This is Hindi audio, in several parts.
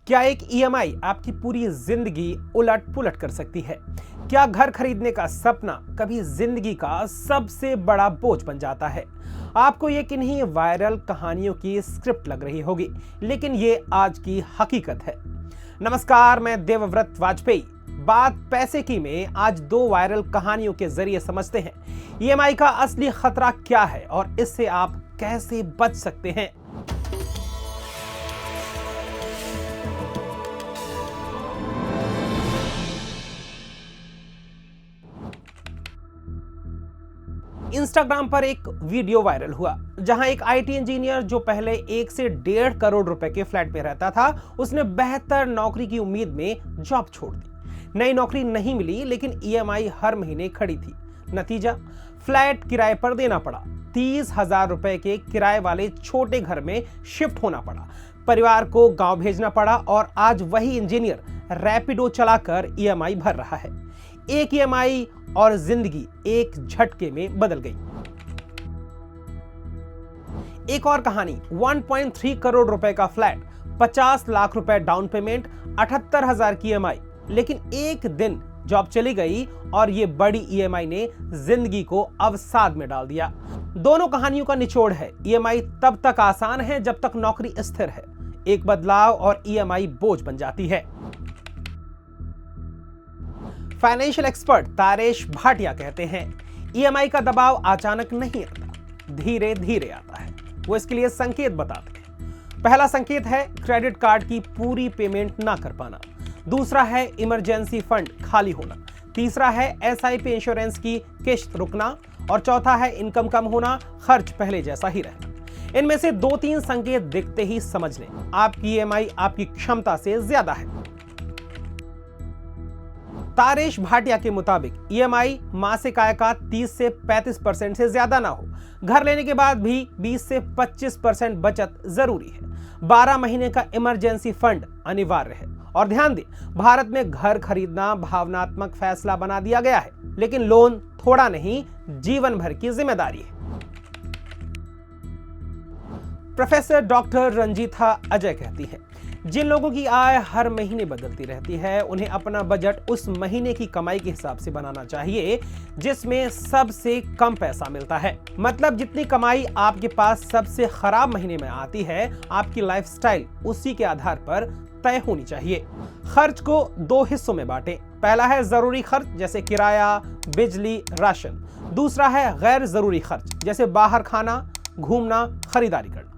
क्या एक ईएमआई आपकी पूरी जिंदगी उलट पुलट कर सकती है? क्या घर खरीदने का सपना कभी जिंदगी का सबसे बड़ा बोझ बन जाता है? आपको ये किन्हीं वायरल कहानियों की स्क्रिप्ट लग रही होगी, लेकिन ये आज की हकीकत है। नमस्कार, मैं देवव्रत वाजपेयी। बात पैसे की में आज दो वायरल कहानियों के जरिए समझते हैं ईएमआई का असली खतरा क्या है और इससे आप कैसे बच सकते हैं। इंस्टाग्राम पर एक वीडियो वायरल हुआ जहां एक आईटी इंजीनियर जो पहले 1 से 1.5 करोड़ रुपए के फ्लैट में रहता था, उसने बेहतर नौकरी की उम्मीद में जॉब छोड़ दी। नई नौकरी नहीं मिली, लेकिन ईएमआई हर महीने खड़ी थी। नतीजा, फ्लैट किराए पर देना पड़ा। 30,000 रुपए के किराए वाले छोटे घर में शिफ्ट होना पड़ा। परिवार को गांव भेजना पड़ा और आज वही इंजीनियर रैपिडो चलाकर ईएमआई भर रहा है। एक ईएमआई और जिंदगी एक झटके में बदल गई। एक और कहानी, 1.3 करोड़ रुपए का फ्लैट, 50 लाख रुपए डाउन पेमेंट, 78,000 की ईएमआई। लेकिन एक दिन जॉब चली गई और ये बड़ी ईएमआई ने जिंदगी को अवसाद में डाल दिया। दोनों कहानियों का निचोड़ है, ईएमआई तब तक आसान है जब तक नौकरी स्थिर है। एक बदलाव और ईएमआई बोझ बन जाती है। फाइनेंशियल एक्सपर्ट तारेश भाटिया कहते हैं, ईएमआई का दबाव अचानक नहीं आता, धीरे धीरे आता है। वो इसके लिए संकेत बताते हैं। पहला संकेत है क्रेडिट कार्ड की पूरी पेमेंट ना कर पाना। दूसरा है इमरजेंसी फंड खाली होना। तीसरा है एसआईपी इंश्योरेंस की किश्त रुकना। और चौथा है इनकम कम होना, खर्च पहले जैसा ही रहना। इनमें से 2-3 संकेत दिखते ही समझ लें, आपकी ईएमआई आपकी क्षमता से ज्यादा है। तारेश भाटिया के मुताबिक ईएमआई मासिक आय का 30 से 35% से ज्यादा ना हो। घर लेने के बाद भी 20 से 25% बचत जरूरी है। 12 महीने का इमरजेंसी फंड अनिवार्य है। और ध्यान दें, भारत में घर खरीदना भावनात्मक फैसला बना दिया गया है, लेकिन लोन थोड़ा नहीं, जीवन भर की जिम्मेदारी है। प्रोफेसर डॉक्टर रंजीथा अजय कहती है, जिन लोगों की आय हर महीने बदलती रहती है, उन्हें अपना बजट उस महीने की कमाई के हिसाब से बनाना चाहिए जिसमें सबसे कम पैसा मिलता है। मतलब जितनी कमाई आपके पास सबसे खराब महीने में आती है, आपकी लाइफस्टाइल उसी के आधार पर तय होनी चाहिए। खर्च को 2 हिस्सों में बांटें। पहला है जरूरी खर्च जैसे किराया, बिजली, राशन। दूसरा है गैर जरूरी खर्च जैसे बाहर खाना, घूमना, खरीदारी करना।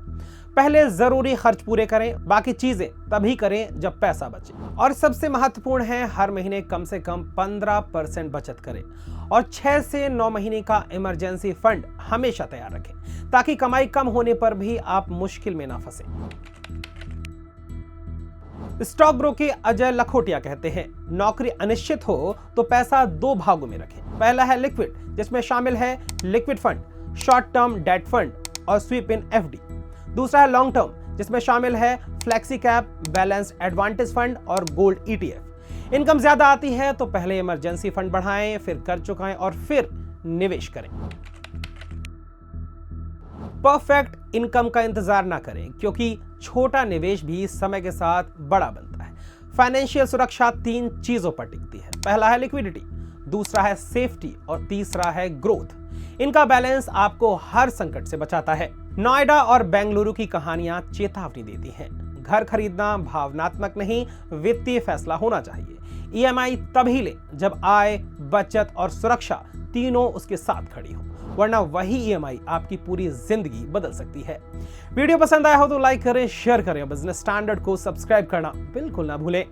पहले जरूरी खर्च पूरे करें, बाकी चीजें तभी करें जब पैसा बचे। और सबसे महत्वपूर्ण है, हर महीने कम से कम 15% बचत करें और 6 से 9 महीने का इमरजेंसी फंड हमेशा तैयार रखें, ताकि कमाई कम होने पर भी आप मुश्किल में ना फंसे। स्टॉक ब्रोकर अजय लखोटिया कहते हैं, नौकरी अनिश्चित हो तो पैसा 2 भागों में रखें। पहला है लिक्विड, जिसमें शामिल है liquid fund, short term debt fund और स्वीप इन एफडी। दूसरा है लॉन्ग टर्म, जिसमें शामिल है flexi cap, balanced advantage fund और गोल्ड ईटीएफ। इनकम ज्यादा आती है तो पहले इमरजेंसी फंड बढ़ाएं, फिर कर्ज चुकाएं और फिर निवेश करें। परफेक्ट इनकम का इंतजार ना करें, क्योंकि छोटा निवेश भी समय के साथ बड़ा बनता है। फाइनेंशियल सुरक्षा 3 चीजों पर टिकती है। पहला है लिक्विडिटी, दूसरा है सेफ्टी और तीसरा है ग्रोथ। इनका बैलेंस आपको हर संकट से बचाता है। नोएडा और बेंगलुरु की कहानियां चेतावनी देती हैं। घर खरीदना भावनात्मक नहीं, वित्तीय फैसला होना चाहिए। ईएमआई तभी ले जब आय, बचत और सुरक्षा तीनों उसके साथ खड़ी हो, वरना वही ईएमआई आपकी पूरी जिंदगी बदल सकती है। वीडियो पसंद आया हो तो लाइक करें, शेयर करें। बिजनेस स्टैंडर्ड को सब्सक्राइब करना बिल्कुल ना भूलें।